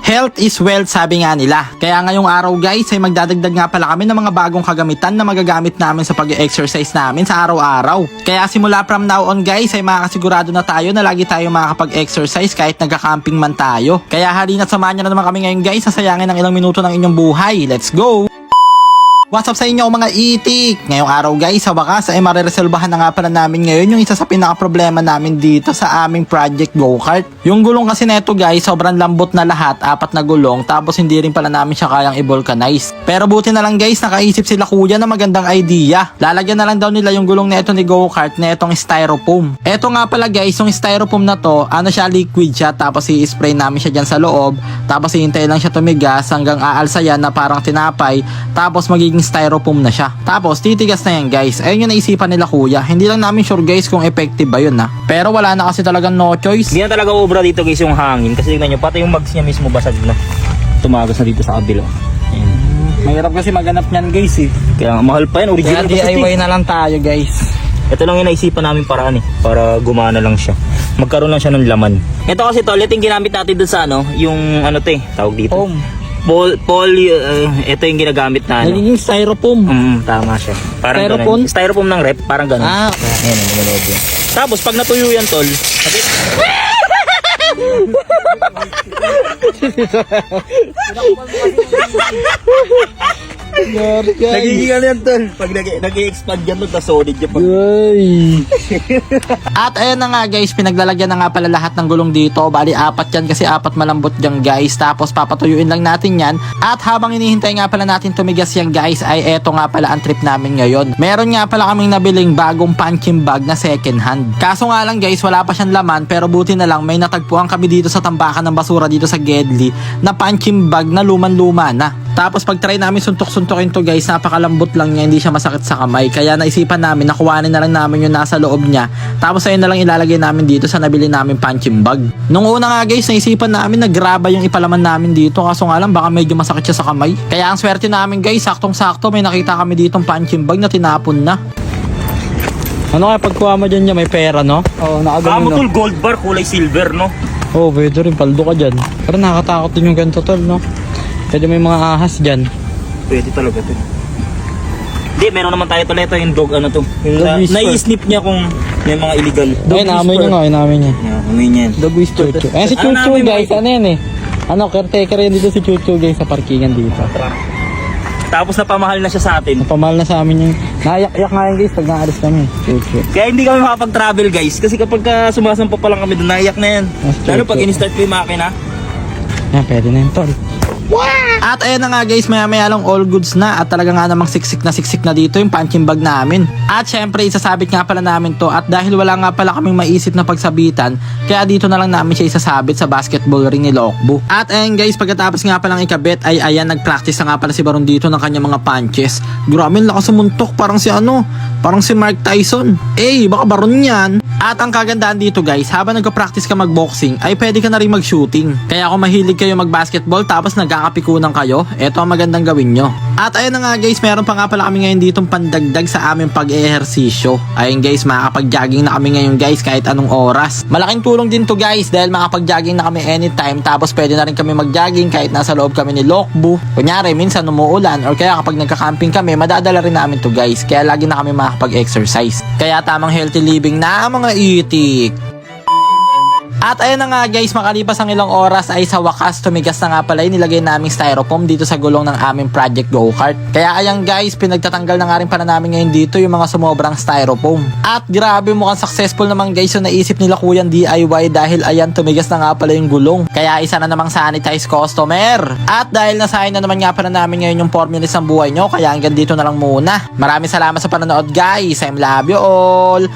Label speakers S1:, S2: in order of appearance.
S1: Health is wealth, sabi nga nila. Kaya ngayong araw guys ay magdadagdag nga pala kami ng mga bagong kagamitan na magagamit namin sa pag-exercise namin sa araw-araw. Kaya simula from now on guys ay makakasigurado na tayo na lagi tayo makakapag-exercise kahit nagka-camping man tayo. Kaya halina't samahan nyo na naman kami ngayon guys, sasayangin ng ilang minuto ng inyong buhay. Let's go! What's up sa inyo mga itik? Ngayong araw guys, sa wakas ay mariresolbahan na nga pala namin ngayon yung isa sa pinaka-problema namin dito sa aming project go-kart. Yung gulong kasi neto guys, sobrang lambot na lahat, 4 na gulong, tapos hindi rin pala namin siya kayang i-vulcanize. Pero buti na lang guys, nakaisip sila kuya na magandang idea. Lalagyan na lang daw nila yung gulong neto ni go-kart na itong styrofoam. Eto nga pala guys, yung styrofoam na to, siya, liquid siya, tapos i-spray namin siya dyan sa loob, tapos hihintay lang siya tumigas hanggang aalsa yan na parang tinapay, tapos magiging styrofoam na siya. Tapos titigas na yan guys. Ayun yung naisipan nila kuya. Hindi lang namin sure guys kung effective ba yun Pero wala na kasi talagang no choice.
S2: Hindi na talaga obra dito guys yung hangin. Kasi tignan nyo, pati yung mags niya mismo basag na. Tumagas na dito sa kabila.
S1: Mahirap kasi maganap niyan guys
S2: Kaya mahal pa yan. Original
S1: Kaya DIY na lang tayo guys.
S2: Ito lang yung naisipan namin paraan para gumana lang siya. Magkaroon lang siya ng laman. Ito kasi tol, ito yung ginamit natin doon sa yung tawag dito. Ito yung ginagamit na
S1: Nagiging styrofoam.
S2: Tama siya. Parang
S1: Styrofoam?
S2: ganun. Styrofoam ng rep, parang ganun.
S1: Okay.
S2: Ayan, nanonood yan. Tapos pag natuyo yan tol, kapit. Nagiging ano yan tol. Pag nag-i-expand yan tol, solid yan.
S1: At ayan na nga guys, pinaglalagyan na nga pala lahat ng gulong dito. Bali 4 yan kasi 4 malambot dyan guys. Tapos papatuyuin lang natin yan. At habang inihintay nga pala natin tumigas yan guys, ay eto nga pala ang trip namin ngayon. Meron nga pala kaming nabiling bagong punching bag na second hand. Kaso nga lang guys, wala pa siyang laman, pero buti na lang may natagpuan kami dito sa tambakan ng basura dito sa Gedli na punching bag na luman-luma na. Tapos pag try namin suntok-suntokin to guys, napakalambot lang niya, hindi siya masakit sa kamay. Kaya naisipan namin, nakuhanin na lang namin yung nasa loob niya. Tapos ayun na lang ilalagay namin dito sa nabili namin punching bag. Nung una nga guys, naisipan namin na graba yung ipalaman namin dito. Kaso nga lang, baka medyo masakit siya sa kamay. Kaya ang swerte namin guys, saktong-sakto may nakita kami ditong punching bag na tinapon na. Ano kaya pagkuha mo dyan niya, may pera no? Oo,
S2: Kamo tol, gold bar, kulay silver no?
S1: Oo, pwede rin, paldo ka dyan. Pero nakakatakot din yung ganito tol no? Pwede may mga ahas dyan.
S2: Pwede talaga to. Hindi, meron naman tayo tol. Ito yung dog, to. Yung nai-snip niya kung may mga illegal.
S1: Ay, naamoy niya nga, naamoy niya.
S2: Amoy niya.
S1: Dog whisper. Ayan si Chuchu guys, ano yan caretaker yan dito si Chuchu guys sa parkingan dito.
S2: Tapos napamahal na siya sa atin.
S1: Napamahal na sa amin yung naiyak-iyak nga yan guys pag naalis kami. Chuchu.
S2: Kaya hindi kami makapag-travel guys. Kasi kapag sumasampa pa lang kami doon, naiyak na yan. Lalo pag in-start ko yung makina.
S1: Yan, pwede na yun tol. At ayan na nga guys, maya lang all goods na. At talaga nga namang siksik na dito yung punching bag namin. At syempre isasabit nga pala namin to. At dahil wala nga pala kaming maisip na pagsabitan, kaya dito na lang namin siya isasabit sa basketball ring ni Lokbo. At ayan guys, pagkatapos nga palang ikabit ay ayan, nagpractice na nga pala si Baron dito ng kanyang mga punches. Grabe, lakas sumuntok, parang si parang si Mark Tyson. Baka Baron yan. At ang kagandaan dito guys, habang nagka-practice ka mag-boxing, ay pwede ka na rin mag-shooting. Kaya kung mahilig kayo mag-basketball tapos nagkakapikunan kayo, eto ang magandang gawin nyo. At ayun na nga guys, meron pa nga pala kami ngayon ditong pandagdag sa aming pag-ehersisyo. Ayun guys, makakapag-jogging na kami ngayon guys kahit anong oras. Malaking tulong din to guys dahil makakapag-jogging na kami anytime, tapos pwede na rin kami mag-jogging kahit nasa loob kami ni Lokbu. Kunyari, minsan umuulan or kaya kapag nagka-camping kami, madadala rin namin to guys. Kaya lagi na kami makakapag-exercise. Kaya tamang healthy living na mga itik. At ayun na nga guys, makalipas ang ilang oras ay sa wakas tumigas na nga pala yung nilagay naming styrofoam dito sa gulong ng aming project go-kart. Kaya ayan guys, pinagtatanggal na nga rin pala namin ngayon dito yung mga sumobrang styrofoam. At grabe, mukhang successful naman guys yung naisip nila kuyang DIY dahil ayan, tumigas na nga pala yung gulong. Kaya isa na namang sanitized customer. At dahil nasahin na naman nga pala namin ngayon yung 4 minutes ng buhay nyo, kaya hanggang dito na lang muna. Maraming salamat sa panonood guys. I love you all.